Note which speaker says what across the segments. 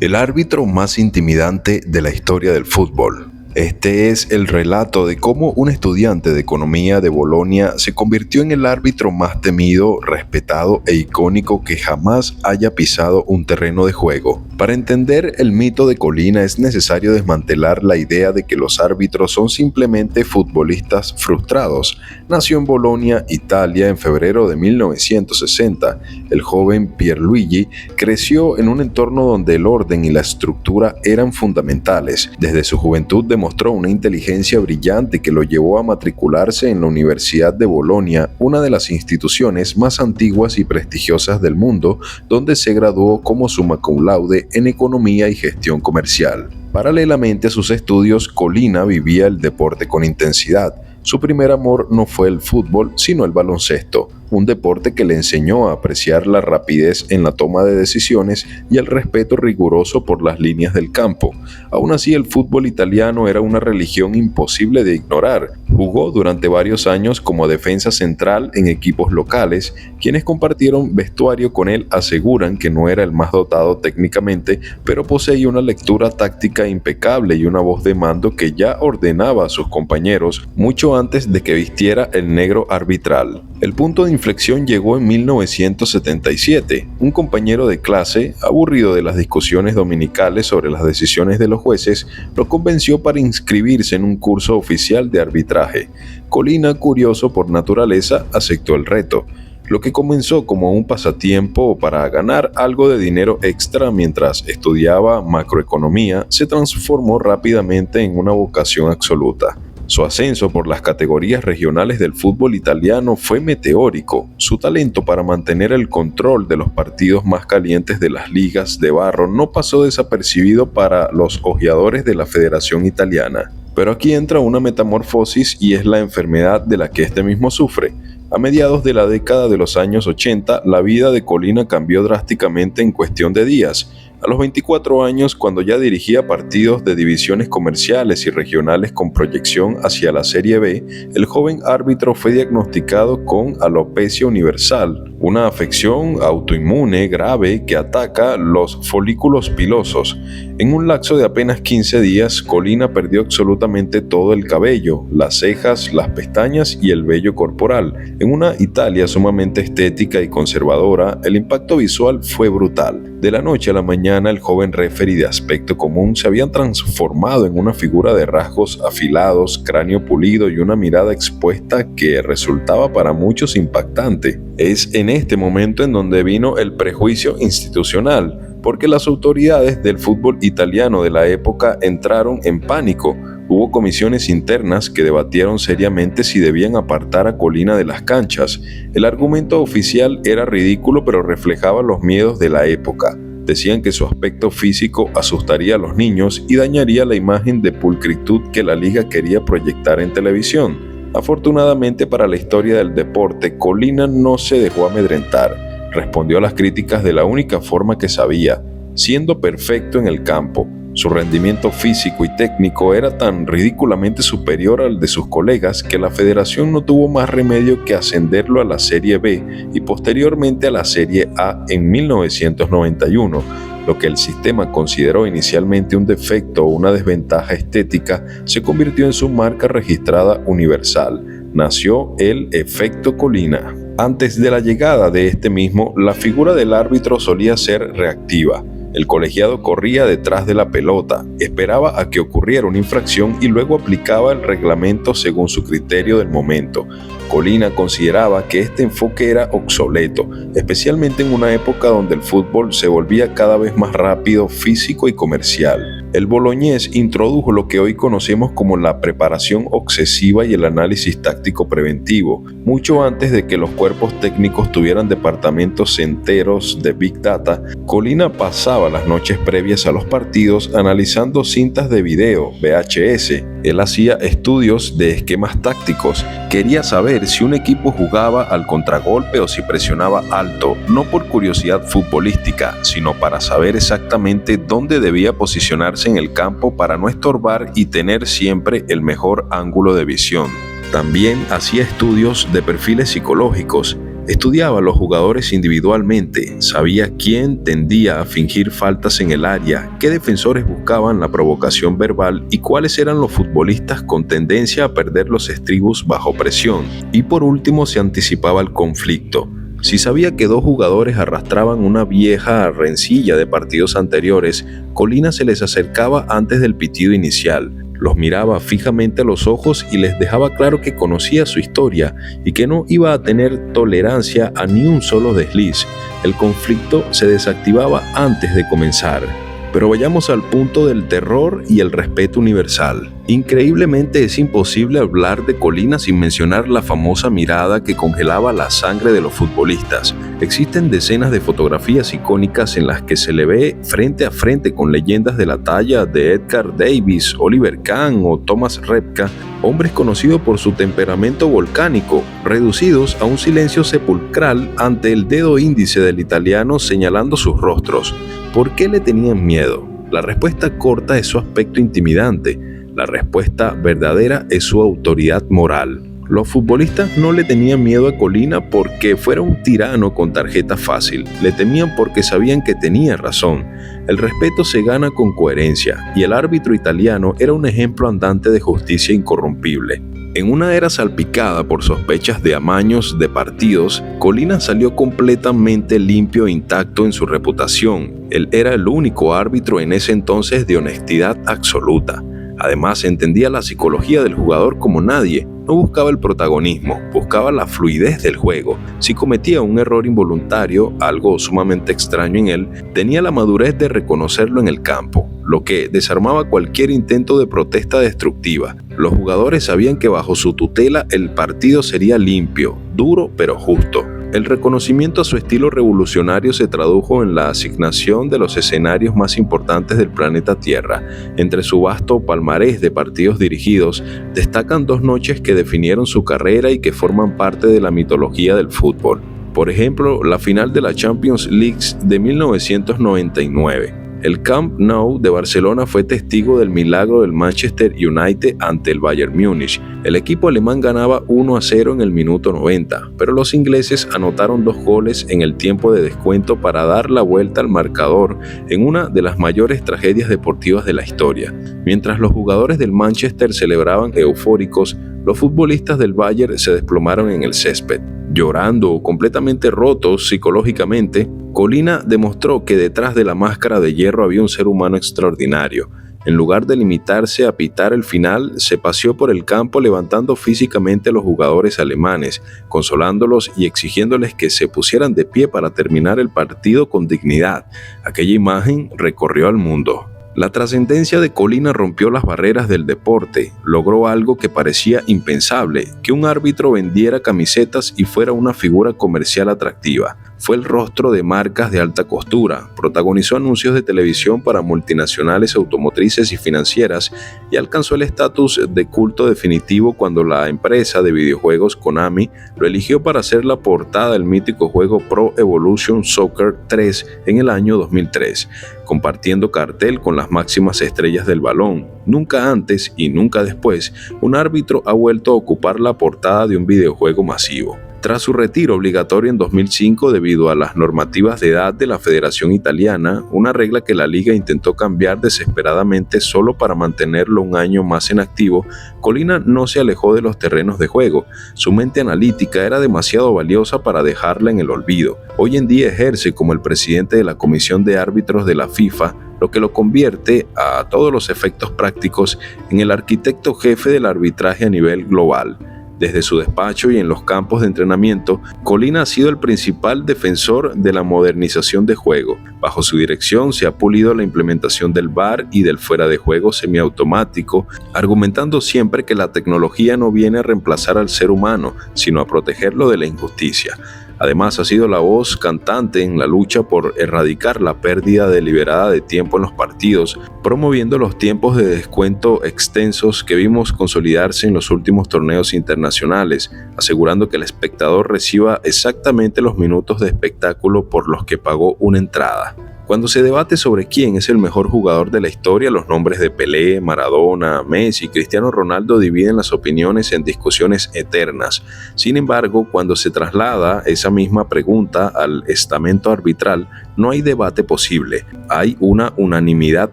Speaker 1: El árbitro más intimidante de la historia del fútbol. Este es el relato de cómo un estudiante de economía de Bolonia se convirtió en el árbitro más temido, respetado e icónico que jamás haya pisado un terreno de juego. Para entender el mito de Colina es necesario desmantelar la idea de que los árbitros son simplemente futbolistas frustrados. Nació en Bolonia, Italia, en febrero de 1960. El joven Pierluigi creció en un entorno donde el orden y la estructura eran fundamentales. Desde su juventud demostró una inteligencia brillante que lo llevó a matricularse en la Universidad de Bolonia, una de las instituciones más antiguas y prestigiosas del mundo, donde se graduó como summa cum laude en Economía y Gestión Comercial. Paralelamente a sus estudios, Colina vivía el deporte con intensidad. Su primer amor no fue el fútbol, sino el baloncesto, un deporte que le enseñó a apreciar la rapidez en la toma de decisiones y el respeto riguroso por las líneas del campo. Aún así, el fútbol italiano era una religión imposible de ignorar. Jugó durante varios años como defensa central en equipos locales. Quienes compartieron vestuario con él aseguran que no era el más dotado técnicamente, pero poseía una lectura táctica impecable y una voz de mando que ya ordenaba a sus compañeros mucho antes de que vistiera el negro arbitral. El punto de inflexión llegó en 1977. Un compañero de clase, aburrido de las discusiones dominicales sobre las decisiones de los jueces, lo convenció para inscribirse en un curso oficial de arbitraje. Colina, curioso por naturaleza, aceptó el reto. Lo que comenzó como un pasatiempo para ganar algo de dinero extra mientras estudiaba macroeconomía, se transformó rápidamente en una vocación absoluta. Su ascenso por las categorías regionales del fútbol italiano fue meteórico. Su talento para mantener el control de los partidos más calientes de las ligas de barro no pasó desapercibido para los ojeadores de la Federación Italiana. Pero aquí entra una metamorfosis y es la enfermedad de la que este mismo sufre. A mediados de la década de los años 80, la vida de Colina cambió drásticamente en cuestión de días. A los 24 años, cuando ya dirigía partidos de divisiones comerciales y regionales con proyección hacia la Serie B, el joven árbitro fue diagnosticado con alopecia universal, una afección autoinmune grave que ataca los folículos pilosos. En un lapso de apenas 15 días, Colina perdió absolutamente todo el cabello, las cejas, las pestañas y el vello corporal. En una Italia sumamente estética y conservadora, el impacto visual fue brutal. De la noche a la mañana, el joven referee de aspecto común se había transformado en una figura de rasgos afilados, cráneo pulido y una mirada expuesta que resultaba para muchos impactante. Es en este momento en donde vino el prejuicio institucional, porque las autoridades del fútbol italiano de la época entraron en pánico. Hubo comisiones internas que debatieron seriamente si debían apartar a Colina de las canchas. El argumento oficial era ridículo, pero reflejaba los miedos de la época. Decían que su aspecto físico asustaría a los niños y dañaría la imagen de pulcritud que la liga quería proyectar en televisión. Afortunadamente para la historia del deporte, Colina no se dejó amedrentar. Respondió a las críticas de la única forma que sabía, siendo perfecto en el campo. Su rendimiento físico y técnico era tan ridículamente superior al de sus colegas que la federación no tuvo más remedio que ascenderlo a la Serie B y posteriormente a la Serie A en 1991. Lo que el sistema consideró inicialmente un defecto o una desventaja estética se convirtió en su marca registrada universal. Nació el efecto Colina. Antes de la llegada de este mismo, la figura del árbitro solía ser reactiva. El colegiado corría detrás de la pelota, esperaba a que ocurriera una infracción y luego aplicaba el reglamento según su criterio del momento. Colina consideraba que este enfoque era obsoleto, especialmente en una época donde el fútbol se volvía cada vez más rápido, físico y comercial. El boloñés introdujo lo que hoy conocemos como la preparación obsesiva y el análisis táctico preventivo, mucho antes de que los cuerpos técnicos tuvieran departamentos enteros de Big Data. Colina pasaba las noches previas a los partidos analizando cintas de video, VHS. Él hacía estudios de esquemas tácticos. Quería saber si un equipo jugaba al contragolpe o si presionaba alto, no por curiosidad futbolística, sino para saber exactamente dónde debía posicionarse en el campo para no estorbar y tener siempre el mejor ángulo de visión. También hacía estudios de perfiles psicológicos. Estudiaba a los jugadores individualmente, sabía quién tendía a fingir faltas en el área, qué defensores buscaban la provocación verbal y cuáles eran los futbolistas con tendencia a perder los estribos bajo presión. Y por último se anticipaba el conflicto. Si sabía que dos jugadores arrastraban una vieja rencilla de partidos anteriores, Colina se les acercaba antes del pitido inicial. Los miraba fijamente a los ojos y les dejaba claro que conocía su historia y que no iba a tener tolerancia a ni un solo desliz. El conflicto se desactivaba antes de comenzar. Pero vayamos al punto del terror y el respeto universal. Increíblemente es imposible hablar de Colina sin mencionar la famosa mirada que congelaba la sangre de los futbolistas. Existen decenas de fotografías icónicas en las que se le ve frente a frente con leyendas de la talla de Edgar Davis, Oliver Kahn o Thomas Repka, hombres conocidos por su temperamento volcánico, reducidos a un silencio sepulcral ante el dedo índice del italiano señalando sus rostros. ¿Por qué le tenían miedo? La respuesta corta es su aspecto intimidante. La respuesta verdadera es su autoridad moral. Los futbolistas no le tenían miedo a Colina porque fuera un tirano con tarjeta fácil. Le temían porque sabían que tenía razón. El respeto se gana con coherencia, y el árbitro italiano era un ejemplo andante de justicia incorrompible. En una era salpicada por sospechas de amaños de partidos, Colina salió completamente limpio e intacto en su reputación. Él era el único árbitro en ese entonces de honestidad absoluta. Además, entendía la psicología del jugador como nadie. No buscaba el protagonismo, buscaba la fluidez del juego. Si cometía un error involuntario, algo sumamente extraño en él, tenía la madurez de reconocerlo en el campo, lo que desarmaba cualquier intento de protesta destructiva. Los jugadores sabían que bajo su tutela el partido sería limpio, duro pero justo. El reconocimiento a su estilo revolucionario se tradujo en la asignación de los escenarios más importantes del planeta Tierra. Entre su vasto palmarés de partidos dirigidos, destacan dos noches que definieron su carrera y que forman parte de la mitología del fútbol. Por ejemplo, la final de la Champions League de 1999. El Camp Nou de Barcelona fue testigo del milagro del Manchester United ante el Bayern Múnich. El equipo alemán ganaba 1-0 en el minuto 90, pero los ingleses anotaron 2 goles en el tiempo de descuento para dar la vuelta al marcador en una de las mayores tragedias deportivas de la historia. Mientras los jugadores del Manchester celebraban eufóricos, los futbolistas del Bayern se desplomaron en el césped. Llorando o completamente rotos psicológicamente, Colina demostró que detrás de la máscara de hierro había un ser humano extraordinario. En lugar de limitarse a pitar el final, se paseó por el campo levantando físicamente a los jugadores alemanes, consolándolos y exigiéndoles que se pusieran de pie para terminar el partido con dignidad. Aquella imagen recorrió al mundo. La trascendencia de Colina rompió las barreras del deporte, logró algo que parecía impensable, que un árbitro vendiera camisetas y fuera una figura comercial atractiva. Fue el rostro de marcas de alta costura, protagonizó anuncios de televisión para multinacionales automotrices y financieras y alcanzó el estatus de culto definitivo cuando la empresa de videojuegos Konami lo eligió para hacer la portada del mítico juego Pro Evolution Soccer 3 en el año 2003, compartiendo cartel con las máximas estrellas del balón. Nunca antes y nunca después, un árbitro ha vuelto a ocupar la portada de un videojuego masivo. Tras su retiro obligatorio en 2005 debido a las normativas de edad de la Federación Italiana, una regla que la liga intentó cambiar desesperadamente solo para mantenerlo un año más en activo, Colina no se alejó de los terrenos de juego. Su mente analítica era demasiado valiosa para dejarla en el olvido. Hoy en día ejerce como el presidente de la Comisión de Árbitros de la FIFA, lo que lo convierte, a todos los efectos prácticos, en el arquitecto jefe del arbitraje a nivel global. Desde su despacho y en los campos de entrenamiento, Colina ha sido el principal defensor de la modernización de juego. Bajo su dirección se ha pulido la implementación del VAR y del fuera de juego semiautomático, argumentando siempre que la tecnología no viene a reemplazar al ser humano, sino a protegerlo de la injusticia. Además, ha sido la voz cantante en la lucha por erradicar la pérdida deliberada de tiempo en los partidos, promoviendo los tiempos de descuento extensos que vimos consolidarse en los últimos torneos internacionales, asegurando que el espectador reciba exactamente los minutos de espectáculo por los que pagó una entrada. Cuando se debate sobre quién es el mejor jugador de la historia, los nombres de Pelé, Maradona, Messi y Cristiano Ronaldo dividen las opiniones en discusiones eternas. Sin embargo, cuando se traslada esa misma pregunta al estamento arbitral, no hay debate posible. Hay una unanimidad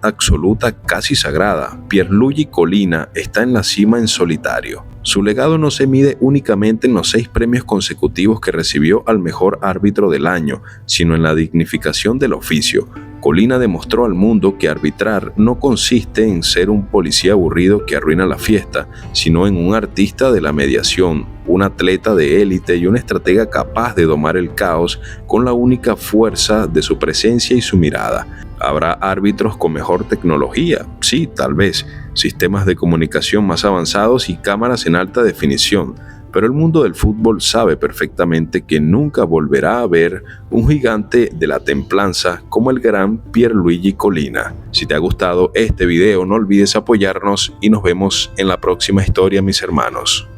Speaker 1: absoluta casi sagrada. Pierluigi Collina está en la cima en solitario. Su legado no se mide únicamente en los 6 premios consecutivos que recibió al mejor árbitro del año, sino en la dignificación del oficio. Collina demostró al mundo que arbitrar no consiste en ser un policía aburrido que arruina la fiesta, sino en un artista de la mediación, un atleta de élite y un estratega capaz de domar el caos con la única fuerza de su presencia y su mirada. ¿Habrá árbitros con mejor tecnología? Sí, tal vez. Sistemas de comunicación más avanzados y cámaras en alta definición. Pero el mundo del fútbol sabe perfectamente que nunca volverá a ver un gigante de la templanza como el gran Pierluigi Collina. Si te ha gustado este video, no olvides apoyarnos y nos vemos en la próxima historia, mis hermanos.